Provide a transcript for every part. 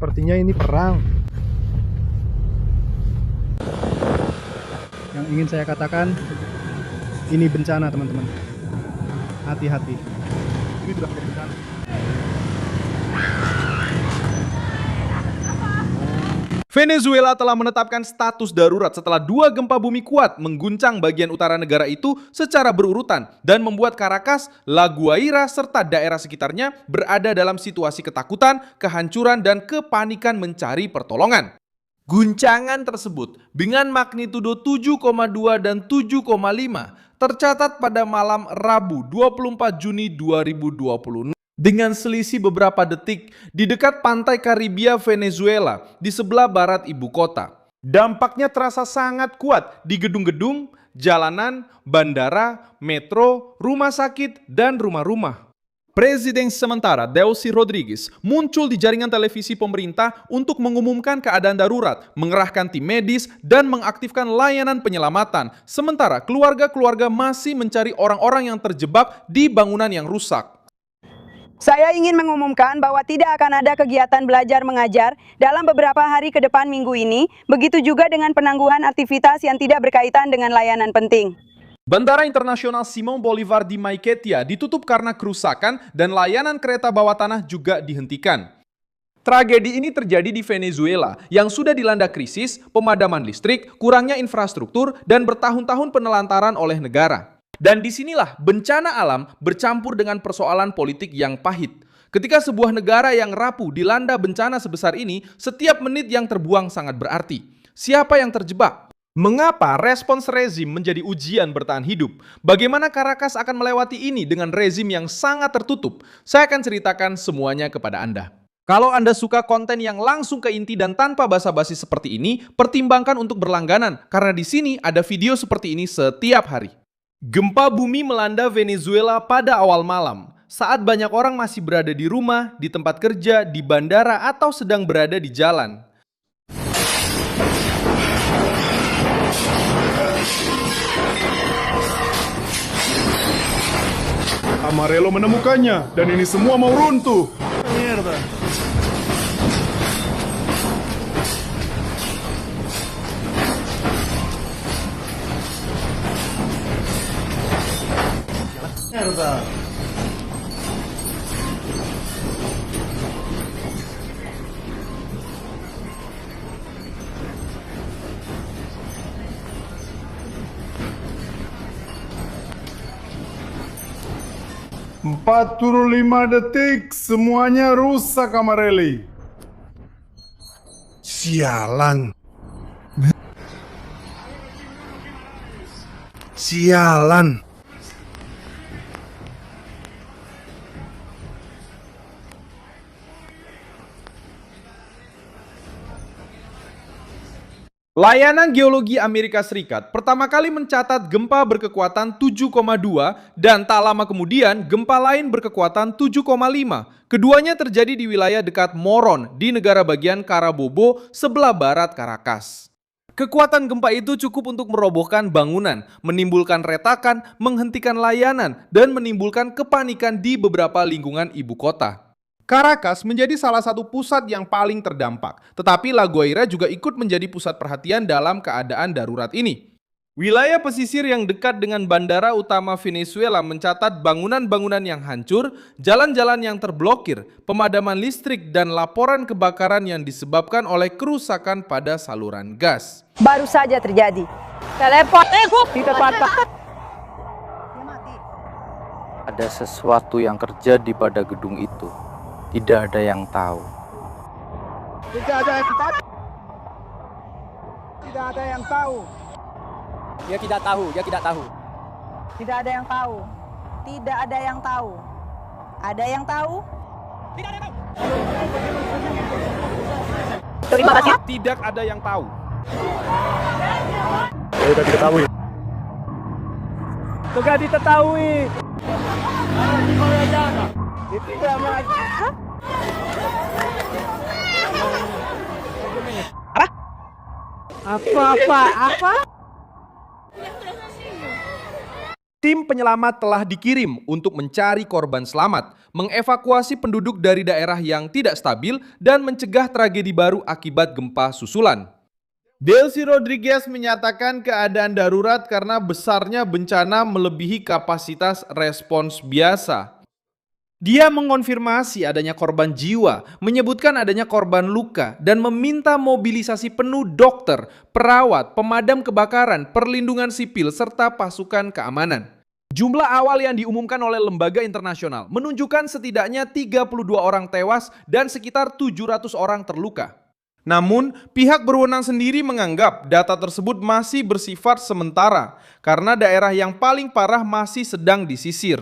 Sepertinya ini perang. Yang ingin saya katakan, ini bencana, teman-teman. Hati-hati. Ini sudah menjadi bencana. Venezuela telah menetapkan status darurat setelah 2 gempa bumi kuat mengguncang bagian utara negara itu secara berurutan dan membuat Caracas, La Guaira, serta daerah sekitarnya berada dalam situasi ketakutan, kehancuran, dan kepanikan mencari pertolongan. Guncangan tersebut dengan magnitudo 7,2 dan 7,5 tercatat pada malam Rabu 24 Juni 2020. Dengan selisih beberapa detik di dekat pantai Karibia Venezuela di sebelah barat ibu kota. Dampaknya terasa sangat kuat di gedung-gedung, jalanan, bandara, metro, rumah sakit, dan rumah-rumah. Presiden sementara Delcy Rodriguez muncul di jaringan televisi pemerintah untuk mengumumkan keadaan darurat, mengerahkan tim medis, dan mengaktifkan layanan penyelamatan. Sementara keluarga-keluarga masih mencari orang-orang yang terjebak di bangunan yang rusak. Saya ingin mengumumkan bahwa tidak akan ada kegiatan belajar mengajar dalam beberapa hari ke depan minggu ini, begitu juga dengan penangguhan aktivitas yang tidak berkaitan dengan layanan penting. Bandara Internasional Simon Bolivar di Maiquetía ditutup karena kerusakan dan layanan kereta bawah tanah juga dihentikan. Tragedi ini terjadi di Venezuela yang sudah dilanda krisis, pemadaman listrik, kurangnya infrastruktur, dan bertahun-tahun penelantaran oleh negara. Dan disinilah bencana alam bercampur dengan persoalan politik yang pahit. Ketika sebuah negara yang rapuh dilanda bencana sebesar ini, setiap menit yang terbuang sangat berarti. Siapa yang terjebak? Mengapa respons rezim menjadi ujian bertahan hidup? Bagaimana Caracas akan melewati ini dengan rezim yang sangat tertutup? Saya akan ceritakan semuanya kepada Anda. Kalau Anda suka konten yang langsung ke inti dan tanpa basa-basi seperti ini, pertimbangkan untuk berlangganan karena di sini ada video seperti ini setiap hari. Gempa bumi melanda Venezuela pada awal malam, saat banyak orang masih berada di rumah, di tempat kerja, di bandara, atau sedang berada di jalan. Amarelo menemukannya, dan ini semua mau runtuh. Mierda. Mierda. Empat puluh lima detik, semuanya rusak, Amarelli. Sialan. Sialan. Layanan Geologi Amerika Serikat pertama kali mencatat gempa berkekuatan 7,2 dan tak lama kemudian gempa lain berkekuatan 7,5. Keduanya terjadi di wilayah dekat Moron di negara bagian Carabobo sebelah barat Caracas. Kekuatan gempa itu cukup untuk merobohkan bangunan, menimbulkan retakan, menghentikan layanan, dan menimbulkan kepanikan di beberapa lingkungan ibu kota. Caracas menjadi salah satu pusat yang paling terdampak, tetapi La Guaira juga ikut menjadi pusat perhatian dalam keadaan darurat ini. Wilayah pesisir yang dekat dengan bandara utama Venezuela mencatat bangunan-bangunan yang hancur, jalan-jalan yang terblokir, pemadaman listrik, dan laporan kebakaran yang disebabkan oleh kerusakan pada saluran gas. Baru saja terjadi. Telepon di tempat. Ada sesuatu yang terjadi pada gedung itu. Tidak ada yang tahu. Tidak ada yang tahu. Tidak ada yang tahu. Dia tidak tahu, dia tidak tahu. Tidak ada yang tahu. Tidak ada yang tahu. Ada yang tahu? Tidak ada yang tahu. Terima kasih. Tidak ada yang tahu. Tidak diketahui. Tidak diketahui. Apa? Tim penyelamat telah dikirim untuk mencari korban selamat, mengevakuasi penduduk dari daerah yang tidak stabil, dan mencegah tragedi baru akibat gempa susulan. Delcy Rodriguez menyatakan keadaan darurat karena besarnya bencana melebihi kapasitas respons biasa. Dia mengonfirmasi adanya korban jiwa, menyebutkan adanya korban luka, dan meminta mobilisasi penuh dokter, perawat, pemadam kebakaran, perlindungan sipil, serta pasukan keamanan. Jumlah awal yang diumumkan oleh lembaga internasional menunjukkan setidaknya 32 orang tewas dan sekitar 700 orang terluka. Namun, pihak berwenang sendiri menganggap data tersebut masih bersifat sementara karena daerah yang paling parah masih sedang disisir.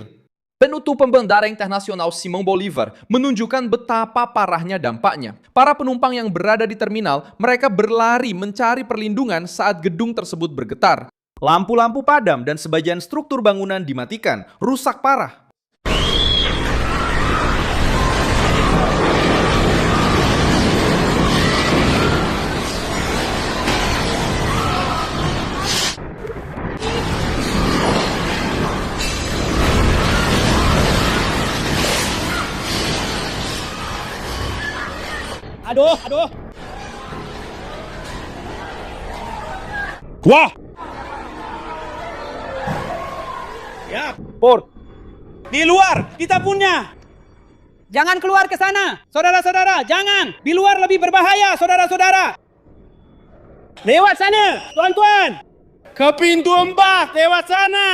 Penutupan Bandara Internasional Simão Bolívar menunjukkan betapa parahnya dampaknya. Para penumpang yang berada di terminal, mereka berlari mencari perlindungan saat gedung tersebut bergetar. Lampu-lampu padam dan sebagian struktur bangunan dimatikan, rusak parah. Aduh, aduh. Wah! Ya, Pur. Di luar, kita punya. Jangan keluar ke sana, saudara-saudara. Jangan. Di luar lebih berbahaya, saudara-saudara. Lewat sana, tuan-tuan. Ke pintu 4, lewat sana.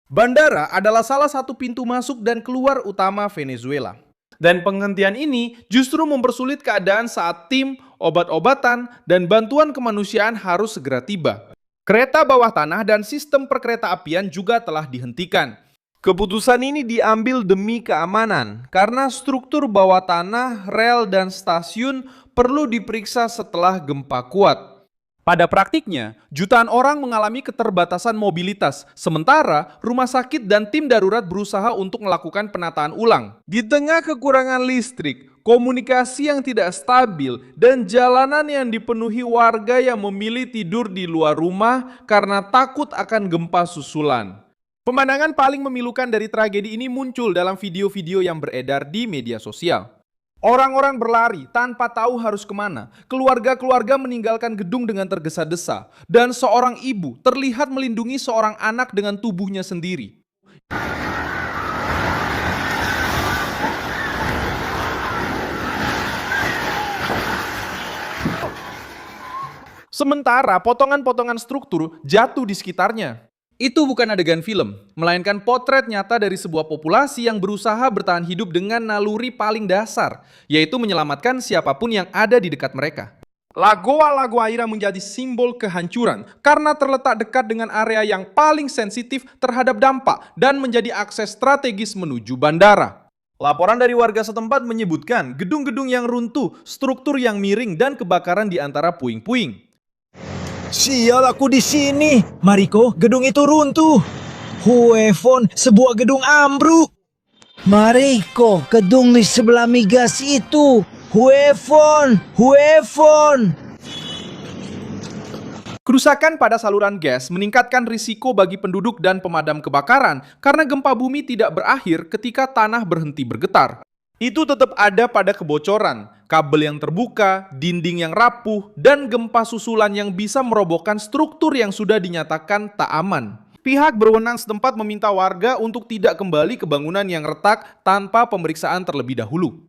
Bandara adalah salah satu pintu masuk dan keluar utama Venezuela. Dan penghentian ini justru mempersulit keadaan saat tim, obat-obatan, dan bantuan kemanusiaan harus segera tiba. Kereta bawah tanah dan sistem perkereta apian juga telah dihentikan. Keputusan ini diambil demi keamanan, karena struktur bawah tanah, rel, dan stasiun perlu diperiksa setelah gempa kuat. Pada praktiknya, jutaan orang mengalami keterbatasan mobilitas, sementara rumah sakit dan tim darurat berusaha untuk melakukan penataan ulang. Di tengah kekurangan listrik, komunikasi yang tidak stabil, dan jalanan yang dipenuhi warga yang memilih tidur di luar rumah karena takut akan gempa susulan. Pemandangan paling memilukan dari tragedi ini muncul dalam video-video yang beredar di media sosial. Orang-orang berlari tanpa tahu harus kemana. Keluarga-keluarga meninggalkan gedung dengan tergesa-gesa. Dan seorang ibu terlihat melindungi seorang anak dengan tubuhnya sendiri. Sementara potongan-potongan struktur jatuh di sekitarnya. Itu bukan adegan film, melainkan potret nyata dari sebuah populasi yang berusaha bertahan hidup dengan naluri paling dasar, yaitu menyelamatkan siapapun yang ada di dekat mereka. Lagoa Lagoaira menjadi simbol kehancuran karena terletak dekat dengan area yang paling sensitif terhadap dampak dan menjadi akses strategis menuju bandara. Laporan dari warga setempat menyebutkan gedung-gedung yang runtuh, struktur yang miring, dan kebakaran di antara puing-puing. Sial, aku di sini. Mariko, gedung itu runtuh. Huefon, sebuah gedung ambruk. Mariko, gedung di sebelah migas itu. Huefon, Huefon. Kerusakan pada saluran gas meningkatkan risiko bagi penduduk dan pemadam kebakaran karena gempa bumi tidak berakhir ketika tanah berhenti bergetar. Itu tetap ada pada kebocoran, kabel yang terbuka, dinding yang rapuh, dan gempa susulan yang bisa merobohkan struktur yang sudah dinyatakan tak aman. Pihak berwenang setempat meminta warga untuk tidak kembali ke bangunan yang retak tanpa pemeriksaan terlebih dahulu.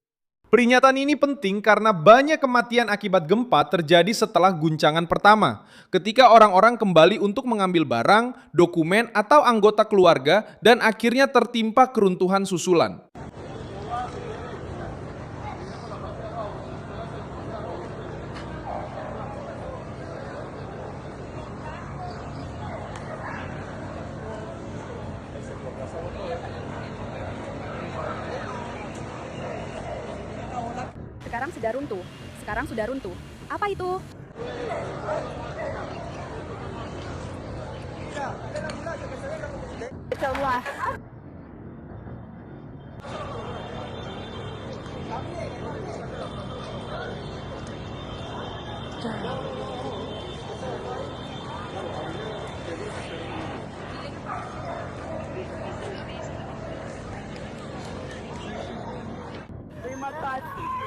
Peringatan ini penting karena banyak kematian akibat gempa terjadi setelah guncangan pertama, ketika orang-orang kembali untuk mengambil barang, dokumen, atau anggota keluarga, dan akhirnya tertimpa keruntuhan susulan. Sekarang sudah runtuh. Apa itu?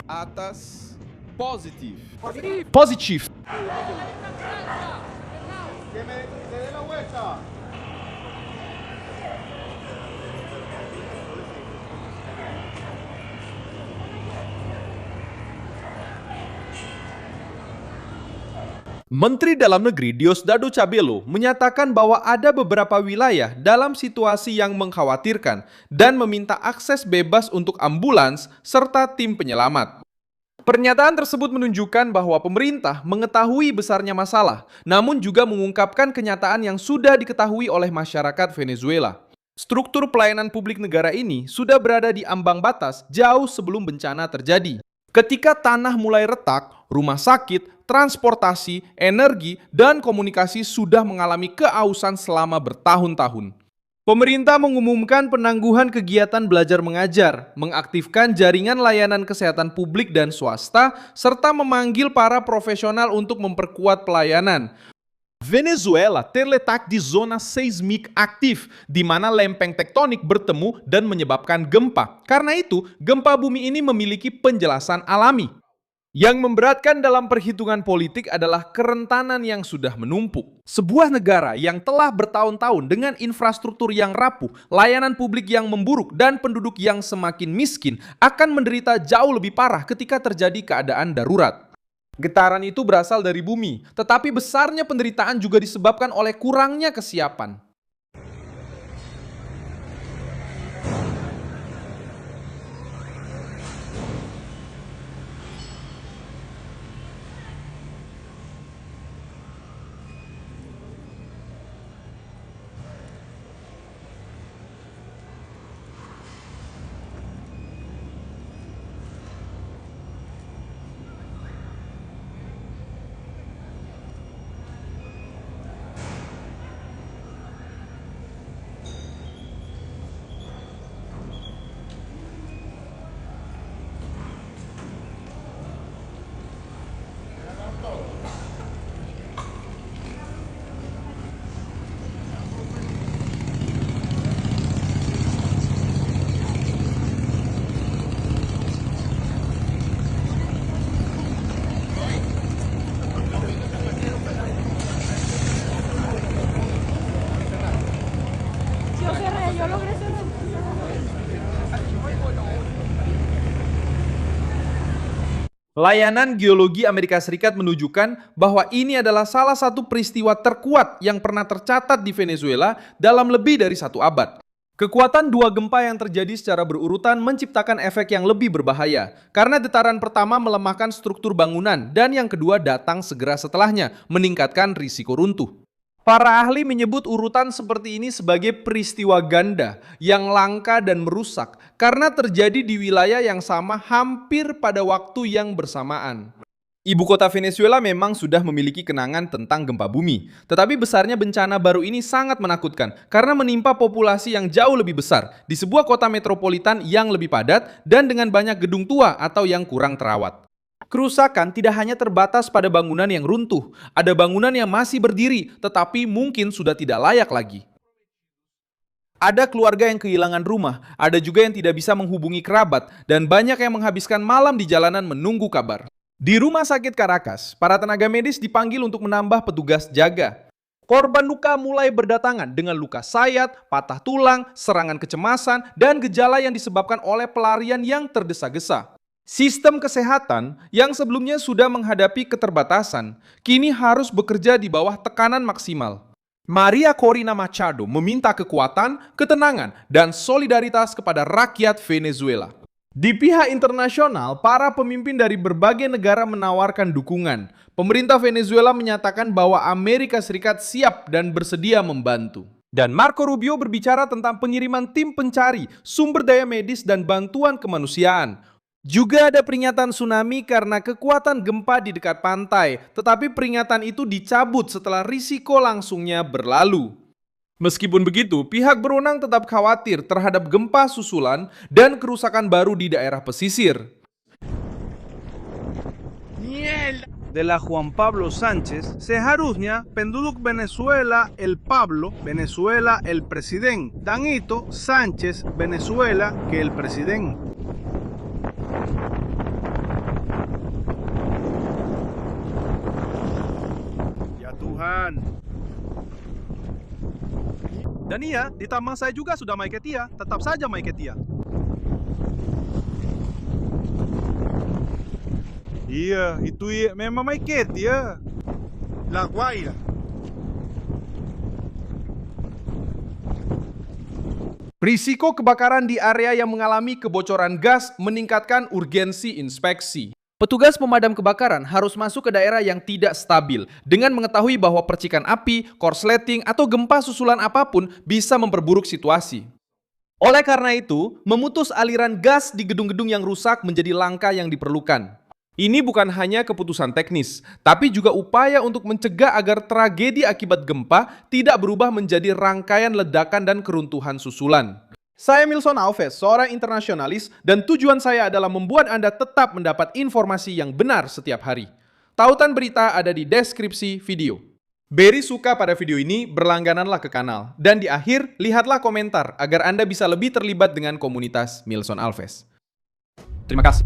Atas positif. Positif. Menteri Dalam Negeri Diosdado Cabello menyatakan bahwa ada beberapa wilayah dalam situasi yang mengkhawatirkan dan meminta akses bebas untuk ambulans serta tim penyelamat. Pernyataan tersebut menunjukkan bahwa pemerintah mengetahui besarnya masalah, namun juga mengungkapkan kenyataan yang sudah diketahui oleh masyarakat Venezuela. Struktur pelayanan publik negara ini sudah berada di ambang batas jauh sebelum bencana terjadi. Ketika tanah mulai retak, rumah sakit, transportasi, energi, dan komunikasi sudah mengalami keausan selama bertahun-tahun. Pemerintah mengumumkan penangguhan kegiatan belajar mengajar, mengaktifkan jaringan layanan kesehatan publik dan swasta, serta memanggil para profesional untuk memperkuat pelayanan. Venezuela terletak di zona seismik aktif, di mana lempeng tektonik bertemu dan menyebabkan gempa. Karena itu, gempa bumi ini memiliki penjelasan alami. Yang memberatkan dalam perhitungan politik adalah kerentanan yang sudah menumpuk. Sebuah negara yang telah bertahun-tahun dengan infrastruktur yang rapuh, layanan publik yang memburuk, dan penduduk yang semakin miskin akan menderita jauh lebih parah ketika terjadi keadaan darurat. Getaran itu berasal dari bumi, tetapi besarnya penderitaan juga disebabkan oleh kurangnya kesiapan. Layanan Geologi Amerika Serikat menunjukkan bahwa ini adalah salah satu peristiwa terkuat yang pernah tercatat di Venezuela dalam lebih dari 1 abad. Kekuatan 2 gempa yang terjadi secara berurutan menciptakan efek yang lebih berbahaya, karena getaran pertama melemahkan struktur bangunan dan yang kedua datang segera setelahnya, meningkatkan risiko runtuh. Para ahli menyebut urutan seperti ini sebagai peristiwa ganda yang langka dan merusak karena terjadi di wilayah yang sama hampir pada waktu yang bersamaan. Ibu kota Venezuela memang sudah memiliki kenangan tentang gempa bumi, tetapi besarnya bencana baru ini sangat menakutkan karena menimpa populasi yang jauh lebih besar di sebuah kota metropolitan yang lebih padat dan dengan banyak gedung tua atau yang kurang terawat. Kerusakan tidak hanya terbatas pada bangunan yang runtuh, ada bangunan yang masih berdiri tetapi mungkin sudah tidak layak lagi. Ada keluarga yang kehilangan rumah, ada juga yang tidak bisa menghubungi kerabat, dan banyak yang menghabiskan malam di jalanan menunggu kabar. Di rumah sakit Caracas, para tenaga medis dipanggil untuk menambah petugas jaga. Korban luka mulai berdatangan dengan luka sayat, patah tulang, serangan kecemasan, dan gejala yang disebabkan oleh pelarian yang tergesa-gesa. Sistem kesehatan yang sebelumnya sudah menghadapi keterbatasan, kini harus bekerja di bawah tekanan maksimal. Maria Corina Machado meminta kekuatan, ketenangan, dan solidaritas kepada rakyat Venezuela. Di pihak internasional, para pemimpin dari berbagai negara menawarkan dukungan. Pemerintah Venezuela menyatakan bahwa Amerika Serikat siap dan bersedia membantu. Dan Marco Rubio berbicara tentang pengiriman tim pencari, sumber daya medis, dan bantuan kemanusiaan. Juga ada peringatan tsunami karena kekuatan gempa di dekat pantai, tetapi peringatan itu dicabut setelah risiko langsungnya berlalu. Meskipun begitu, pihak berwenang tetap khawatir terhadap gempa susulan dan kerusakan baru di daerah pesisir. de la Juan Pablo Sánchez, seharusnya penduduk Venezuela el Pablo, Venezuela el presidente, dan ito Sánchez, Venezuela que el presidente. Ya Tuhan. Dan iya, di taman saya juga sudah mai ketia, tetap saja mai ketia. Iya, itu iya, memang mai ketia. La Guaira. Risiko kebakaran di area yang mengalami kebocoran gas meningkatkan urgensi inspeksi. Petugas pemadam kebakaran harus masuk ke daerah yang tidak stabil dengan mengetahui bahwa percikan api, korsleting, atau gempa susulan apapun bisa memperburuk situasi. Oleh karena itu, memutus aliran gas di gedung-gedung yang rusak menjadi langkah yang diperlukan. Ini bukan hanya keputusan teknis, tapi juga upaya untuk mencegah agar tragedi akibat gempa tidak berubah menjadi rangkaian ledakan dan keruntuhan susulan. Saya Milson Alves, seorang internasionalis, dan tujuan saya adalah membuat Anda tetap mendapat informasi yang benar setiap hari. Tautan berita ada di deskripsi video. Beri suka pada video ini, berlanggananlah ke kanal, dan di akhir, lihatlah komentar agar Anda bisa lebih terlibat dengan komunitas Milson Alves. Terima kasih.